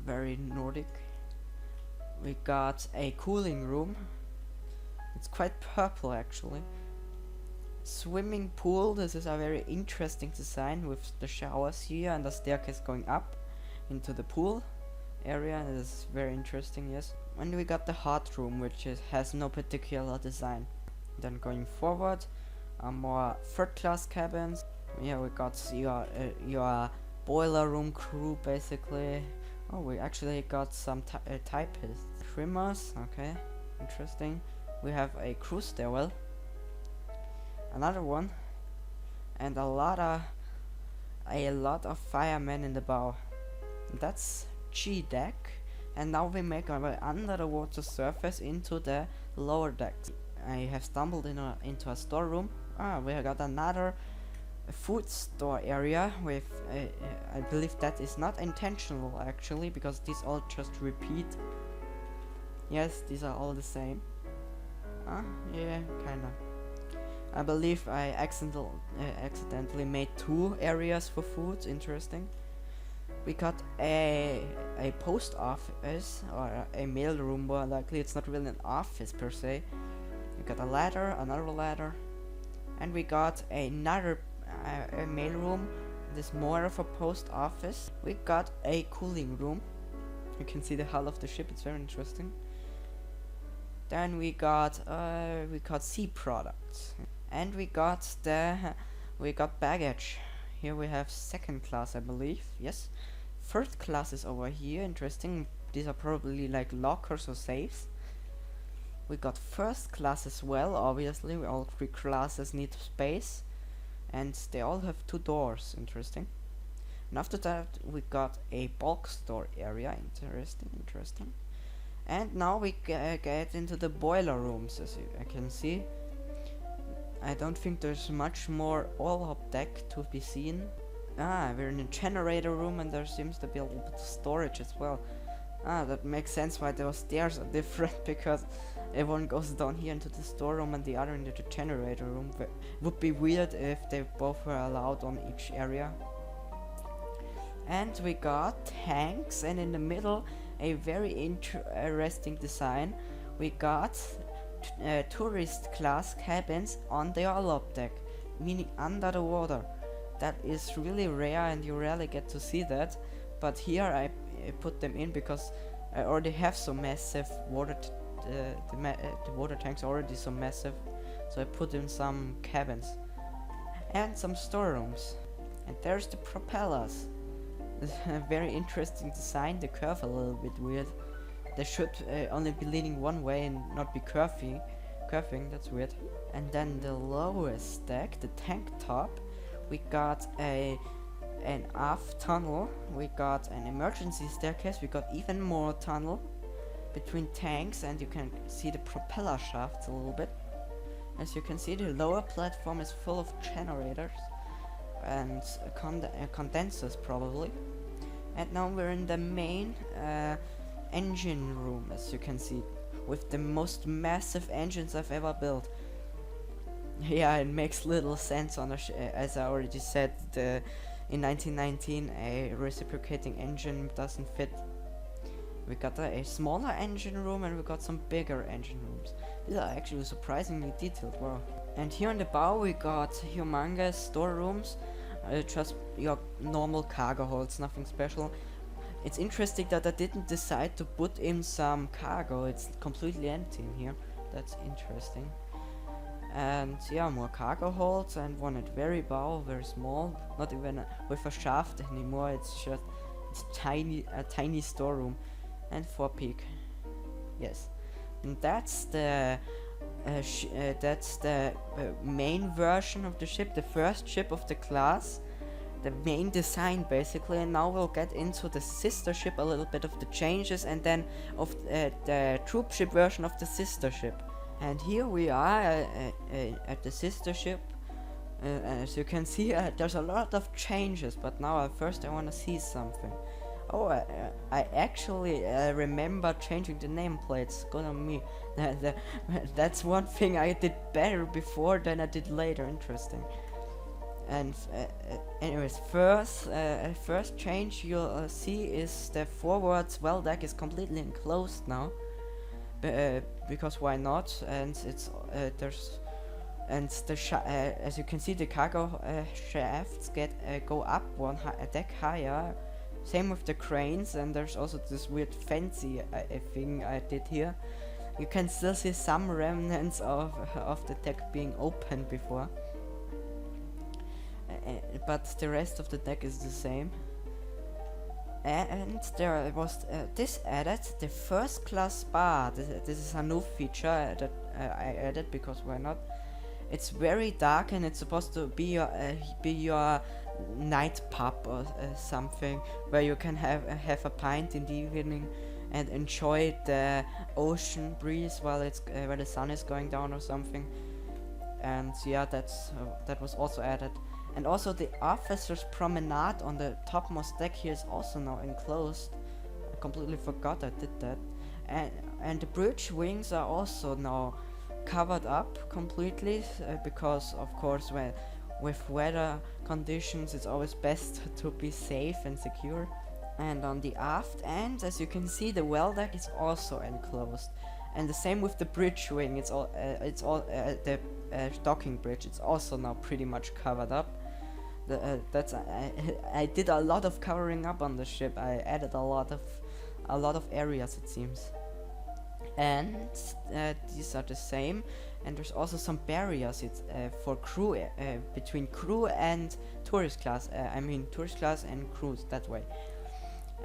very Nordic. We got a cooling room. It's quite purple actually. Swimming pool. This is a very interesting design with the showers here and the staircase going up into the pool area. This is very interesting, yes. And we got the hot room, which has no particular design. Then going forward, more third class cabins. Yeah, we got your boiler room crew basically. Oh, we actually got some typists. Trimmers, okay, interesting. We have a crew stairwell. Another one, and a lot of firemen in the bow. That's G deck, and now we make our way under the water surface into the lower decks. I have stumbled into a storeroom. We have got another food store area with I believe that is not intentional actually, because these all just repeat. Yes, these are all the same. Yeah, kinda. I believe I accidentally made two areas for food. Interesting. We got a post office, or a mail room more likely. It's not really an office per se. We got a ladder, another ladder, and we got another a mail room. This more of a post office. We got a cooling room. You can see the hull of the ship. It's very interesting. Then we got sea products. And we got baggage. Here we have second class, I believe. Yes. Third class is over here. Interesting. These are probably like lockers or safes. We got first class as well. Obviously, all three classes need space, and they all have 2 doors. Interesting. And after that, we got a bulk store area. Interesting. And now we get into the boiler rooms, as I can see. I don't think there's much more all up deck to be seen. We're in a generator room, and there seems to be a little bit of storage as well. That makes sense why those stairs are different, because everyone goes down here into the storeroom and the other into the generator room. But would be weird if they both were allowed on each area. And we got tanks, and in the middle a very interesting design. We got tourist class cabins on the all-up deck, meaning under the water. That is really rare, and you rarely get to see that. But here I put them in because I already have some massive water. The water tanks are already so massive, so I put in some cabins and some storerooms. And there's the propellers. A very interesting design. The curve a little bit weird. They should only be leaning one way and not be curving. That's weird. And then the lowest deck, the tank top, we got an aft tunnel. We got an emergency staircase. We got even more tunnel between tanks, and you can see the propeller shafts a little bit. As you can see, the lower platform is full of generators and condensers probably. And now we're in the main engine room, as you can see, with the most massive engines I've ever built. Yeah, it makes little sense on as I already said, in 1919 a reciprocating engine doesn't fit. We got a smaller engine room, and we got some bigger engine rooms. These are actually surprisingly detailed. Wow. And here in the bow we got humongous storerooms, just your normal cargo holds, nothing special. It's interesting that I didn't decide to put in some cargo. It's completely empty in here. That's interesting. And yeah, more cargo holds, and one at very bow, very small, not even with a shaft anymore. It's just a tiny storeroom. And forepeak. Yes, and that's the main version of the ship, the first ship of the class, the main design basically. And now we'll get into the sister ship, a little bit of the changes, and then of the troop ship version of the sister ship. And here we are at the sister ship. As you can see, there's a lot of changes, but now first I want to see something. Oh, I actually remember changing the nameplates. Good on me. That's one thing I did better before than I did later. Interesting. And anyways, first change you'll see is the forward well deck is completely enclosed now. Because why not? And it's as you can see, the cargo shafts go up a deck higher. Same with the cranes, and there's also this weird fancy thing I did here. You can still see some remnants of the deck being opened before, but the rest of the deck is the same. And there was this added, the first class bar. This is a new feature that I added because why not? It's very dark, and it's supposed to be your night pub or something, where you can have a pint in the evening and enjoy the ocean breeze while where the sun is going down or something. And yeah, that was also added. And also the officers' promenade on the topmost deck here is also now enclosed. I completely forgot I did that. And the bridge wings are also now covered up completely, because of course with weather conditions it's always best to be safe and secure. And on the aft end, as you can see, the well deck is also enclosed, and the same with the bridge wing. It's all the docking bridge. It's also now pretty much covered up. I did a lot of covering up on the ship. I added a lot of areas, it seems. and these are the same. And there's also some barriers. It's for crew, between crew and tourist class. I mean tourist class and crews that way.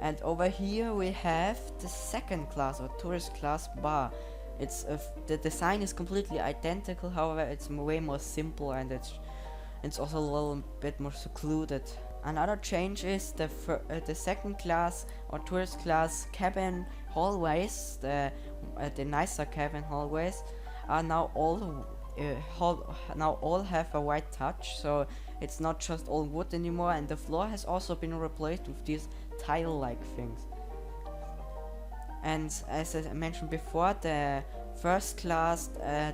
And over here we have the second class or tourist class bar. It's the design is completely identical. However, it's way more simple, and it's also a little bit more secluded. Another change is the second class or tourist class cabin hallways. The nicer cabin hallways are now all have a white touch, so it's not just all wood anymore, and the floor has also been replaced with these tile-like things. And as I mentioned before, the first class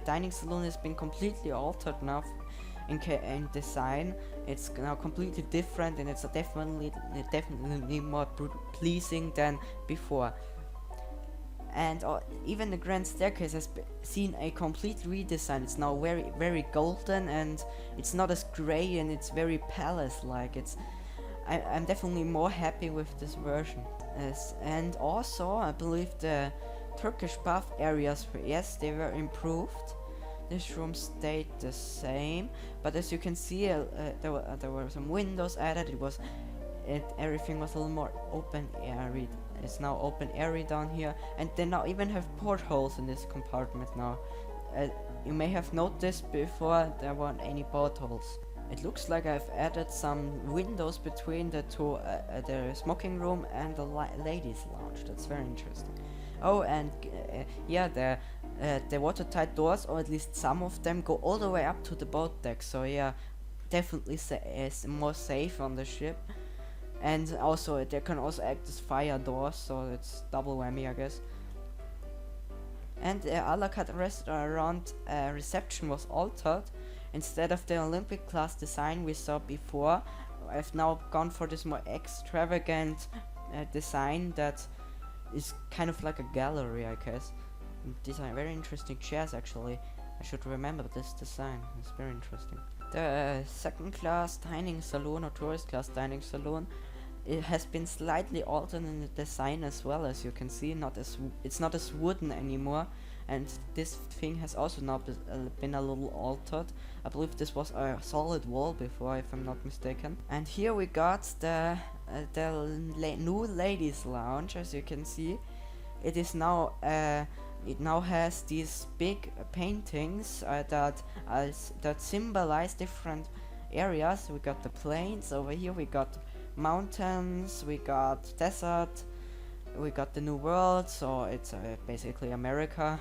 dining saloon has been completely altered now in design. It's now completely different, and it's definitely more pleasing than before. And even the grand staircase has seen a complete redesign. It's now very, very golden, and it's not as grey, and it's very palace-like. I'm definitely more happy with this version. And also, I believe the Turkish bath areas, yes, they were improved. This room stayed the same, but as you can see, there were some windows added. Everything was a little more open airy. It's now open airy down here, and they now even have portholes in this compartment now. You may have noticed before there weren't any portholes. It looks like I've added some windows between the two, the smoking room and the ladies' lounge. That's very interesting. Oh, and yeah, the watertight doors, or at least some of them, go all the way up to the boat deck. So yeah, definitely is more safe on the ship. And also, they can also act as fire doors, so it's double whammy, I guess. And the a la carte restaurant reception was altered. Instead of the Olympic class design we saw before, I've now gone for this more extravagant design that is kind of like a gallery, I guess. And these are very interesting chairs, actually. I should remember this design. It's very interesting. The second class dining saloon or tourist class dining saloon, it has been slightly altered in the design as well, as you can see. It's not as wooden anymore, and this thing has also now been a little altered. I believe this was a solid wall before, if I'm not mistaken. And here we got the new ladies' lounge. As you can see, it is now it now has these big paintings that symbolize different areas. We got the plains over here, we got mountains, we got desert, we got the New World, so it's basically America.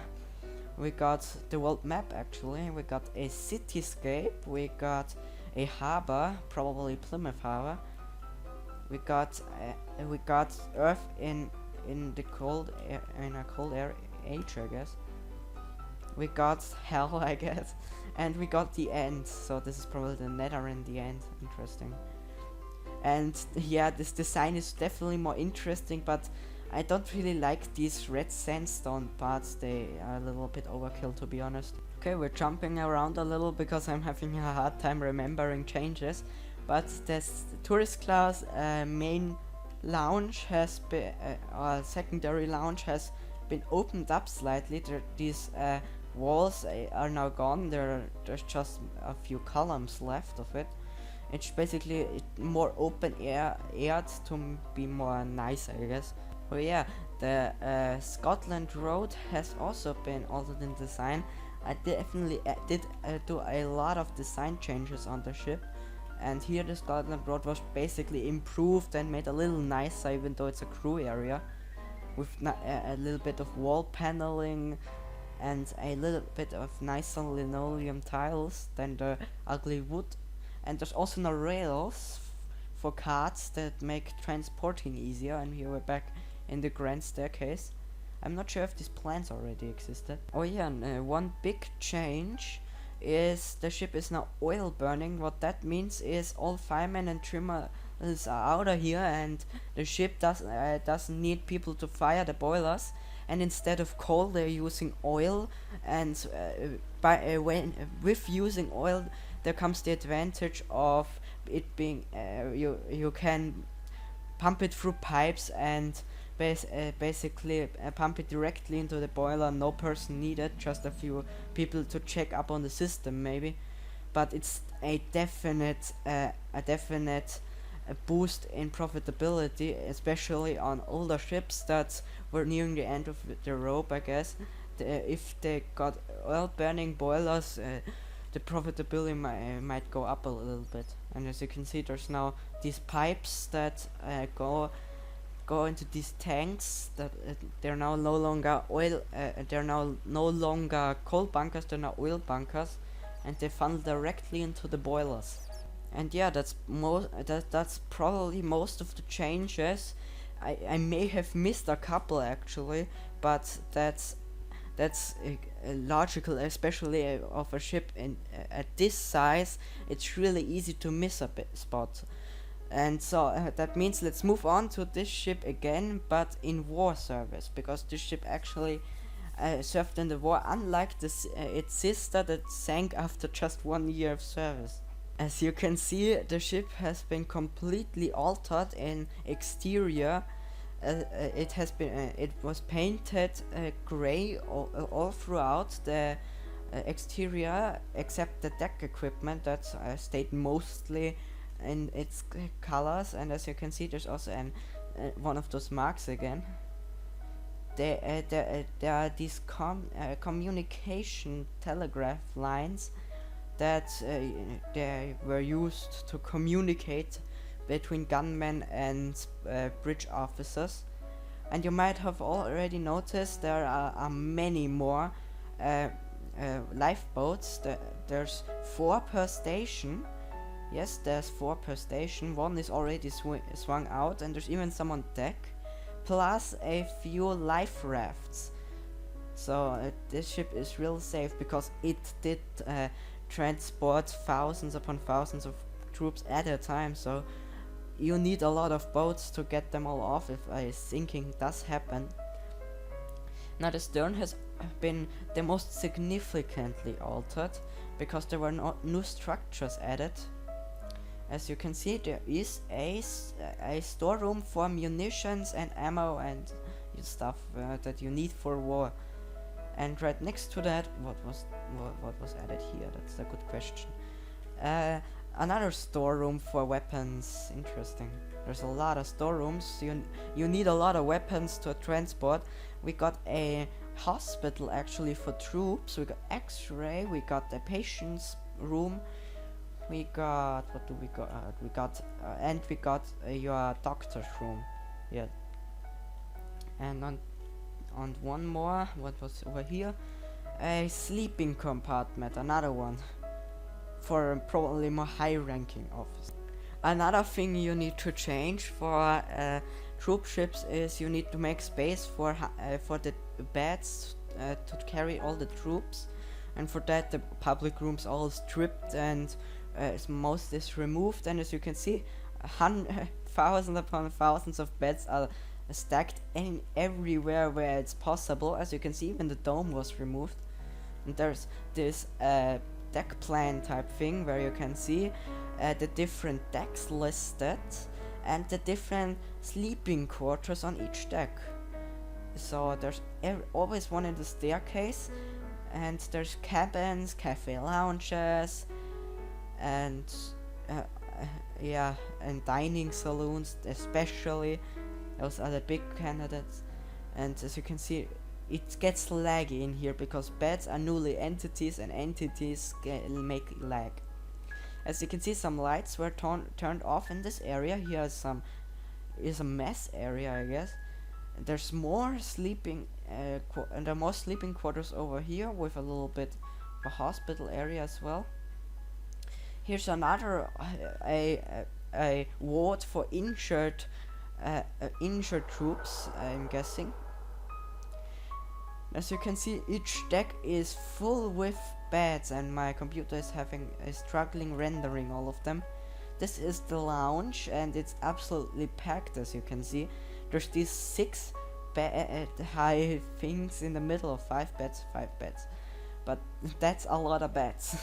We got the world map, actually. We got a cityscape, we got a harbor, probably Plymouth Harbor. We got Earth in the cold age, I guess. We got hell, I guess, and we got the end. So this is probably the nether in the end. Interesting. And yeah, this design is definitely more interesting, but I don't really like these red sandstone parts. They are a little bit overkill, to be honest. Okay, we're jumping around a little because I'm having a hard time remembering changes. But this tourist class main lounge has been, secondary lounge has been opened up slightly. These walls are now gone. There's just a few columns left of it. It's basically more open aired to be more nice, I guess. Oh yeah, the Scotland Road has also been altered in design. I definitely did do a lot of design changes on the ship, and here the Scotland Road was basically improved and made a little nicer, even though it's a crew area, with a little bit of wall paneling and a little bit of nicer linoleum tiles than the ugly wood. And there's also no rails for carts that make transporting easier. And here we're back in the grand staircase. I'm not sure if these plans already existed. Oh yeah, and one big change is the ship is now oil burning. What that means is all firemen and trimmers are out of here, and the ship doesn't need people to fire the boilers. And instead of coal, they're using oil. And with using oil, there comes the advantage of it being you can pump it through pipes and basically pump it directly into the boiler. No person needed, just a few people to check up on the system maybe. But it's a definite boost in profitability, especially on older ships that were nearing the end of the rope, I guess. If they got oil burning boilers, the profitability might go up a little bit. And as you can see, there's now these pipes that go into these tanks that they're now no longer oil. They're now no longer coal bunkers. They're now oil bunkers, and they funnel directly into the boilers. And yeah, that's probably most of the changes. I may have missed a couple actually, but that's logical, especially of a ship in at this size. It's really easy to miss a spot. And so that means let's move on to this ship again, but in war service, because this ship actually served in the war, unlike its sister that sank after just 1 year of service. As you can see, the ship has been completely altered in exterior. It was painted gray all throughout the exterior, except the deck equipment that stayed mostly in its colors. And as you can see, there's also one of those marks again. There are these communication telegraph lines that they were used to communicate between gunmen and bridge officers. And you might have already noticed there are many more lifeboats. There's 4 per station. Yes, there's 4 per station. One is already swung out, and there's even some on deck, plus a few life rafts. So this ship is real safe because it did transport thousands upon thousands of troops at a time, so you need a lot of boats to get them all off if a sinking does happen. Now the stern has been the most significantly altered because there were new structures added. As you can see, there is a storeroom for munitions and ammo and stuff that you need for war. And right next to that, what was added here? That's a good question. Another storeroom for weapons. Interesting. There's a lot of storerooms. You need a lot of weapons to transport. We got a hospital actually for troops. We got X-ray. We got the patient's room. We got and we got your doctor's room. Yeah. And on one more, what was over here? A sleeping compartment, another one for probably more high-ranking officers. Another thing you need to change for troop ships is you need to make space for the beds to carry all the troops, and for that the public rooms all stripped and most is removed. And as you can see, thousands upon thousands of beds are stacked everywhere where it's possible. As you can see, even the dome was removed. And there's this deck plan type thing where you can see the different decks listed and the different sleeping quarters on each deck. So there's always one in the staircase, and there's cabins, cafe lounges, and yeah, and dining saloons especially. Those are the big candidates. And as you can see, it gets laggy in here because beds are newly entities, and entities make lag. As you can see, some lights were turned off in this area. Here is a mess area, I guess. And there's more sleeping and there are more sleeping quarters over here with a little bit of a hospital area as well. Here's another a ward for injured troops, I'm guessing. As you can see, each deck is full with beds, and my computer is struggling rendering all of them. This is the lounge, and it's absolutely packed. As you can see, there's these 6 high things in the middle of 5 beds, but that's a lot of beds.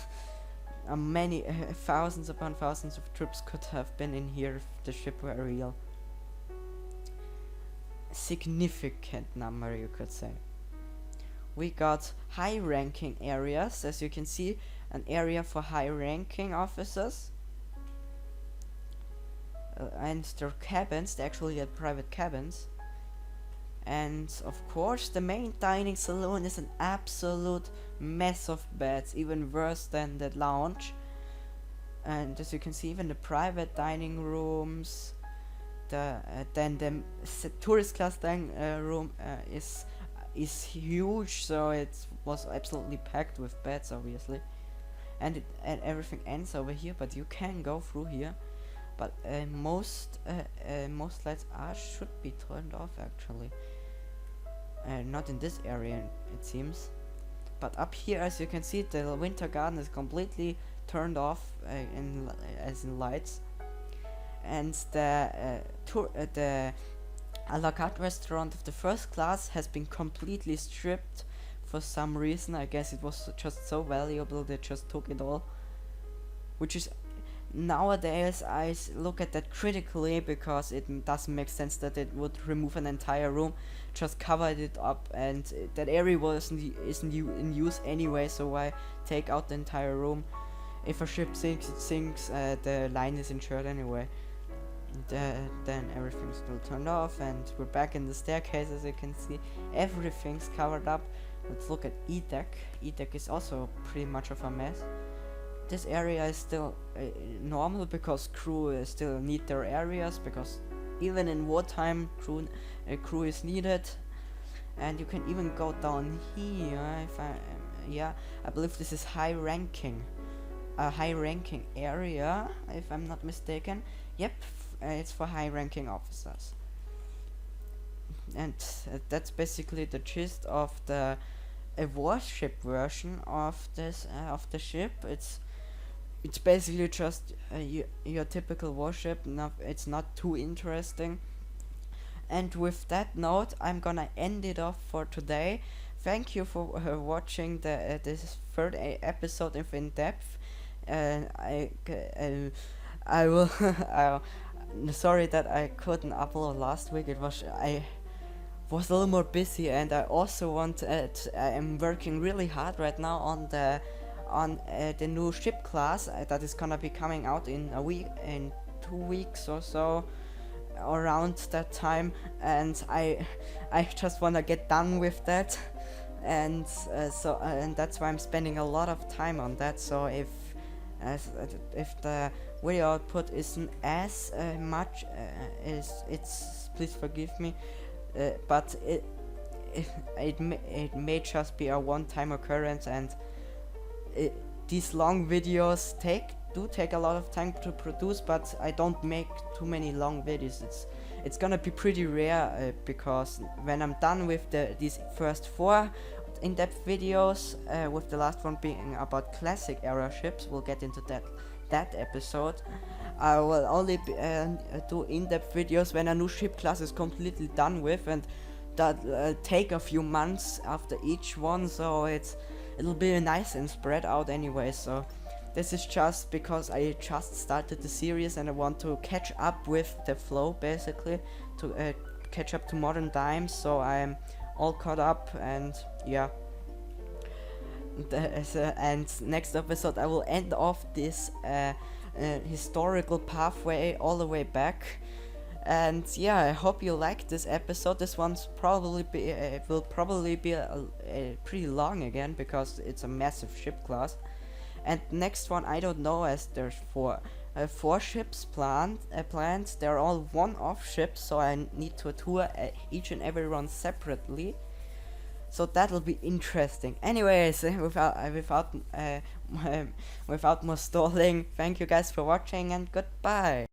Many thousands upon thousands of troops could have been in here if the ship were real. significant number, you could say. We got high ranking areas, as you can see, an area for high ranking officers, and their cabins. They actually had private cabins. And of course the main dining saloon is an absolute mess of beds, even worse than the lounge. And as you can see, even the private dining rooms, then the tourist class dining room is huge, so it was absolutely packed with beds, obviously. And everything ends over here, but you can go through here. But most lights should be turned off, actually. Not in this area, it seems. But up here, as you can see, the winter garden is completely turned off as in lights. And the a la carte restaurant of the first class has been completely stripped for some reason. I guess it was just so valuable they just took it all. Which is, nowadays I look at that critically, because it doesn't make sense that it would remove an entire room, just covered it up, and that area isn't in use anyway, so why take out the entire room? If a ship sinks, it sinks, the line is insured anyway. Then everything's still turned off, and we're back in the staircase. As you can see, everything's covered up. Let's look at E-deck. E-deck is also pretty much of a mess. This area is still normal, because crew still need their areas, because even in wartime crew is needed. And you can even go down here if I believe this is high ranking, a high ranking area, if I'm not mistaken. Yep, it's for high ranking officers. And that's basically the gist of the warship version of this of the ship. It's basically just your typical warship. It's not too interesting. And with that note, I'm gonna end it off for today. Thank you for watching this third episode of In Depth. I will. Sorry that I couldn't upload last week. I was a little more busy, and I also I'm working really hard right now on the new ship class that is gonna be coming out in 2 weeks or so, around that time, and I just wanna get done with that, and and that's why I'm spending a lot of time on that. So if the video output isn't as much it's please forgive me, but it may just be a one-time occurrence, and these long videos do take a lot of time to produce, but I don't make too many long videos. It's gonna be pretty rare, because when I'm done with these first 4 in-depth videos, with the last one being about classic era ships, we'll get into that episode. I will only do in-depth videos when a new ship class is completely done with, and that take a few months after each one, so it'll be nice and spread out anyway. So this is just because I just started the series and I want to catch up with the flow, basically, to catch up to modern times, so I'm all caught up. And yeah, and next episode I will end off this historical pathway all the way back. And yeah, I hope you liked this episode. This one's will probably be pretty long again, because it's a massive ship class. And next one, I don't know, as there's 4 ships planned. They're all one-off ships, so I need to tour each and every one separately. So that'll be interesting. Anyways, without more stalling, thank you guys for watching, and goodbye.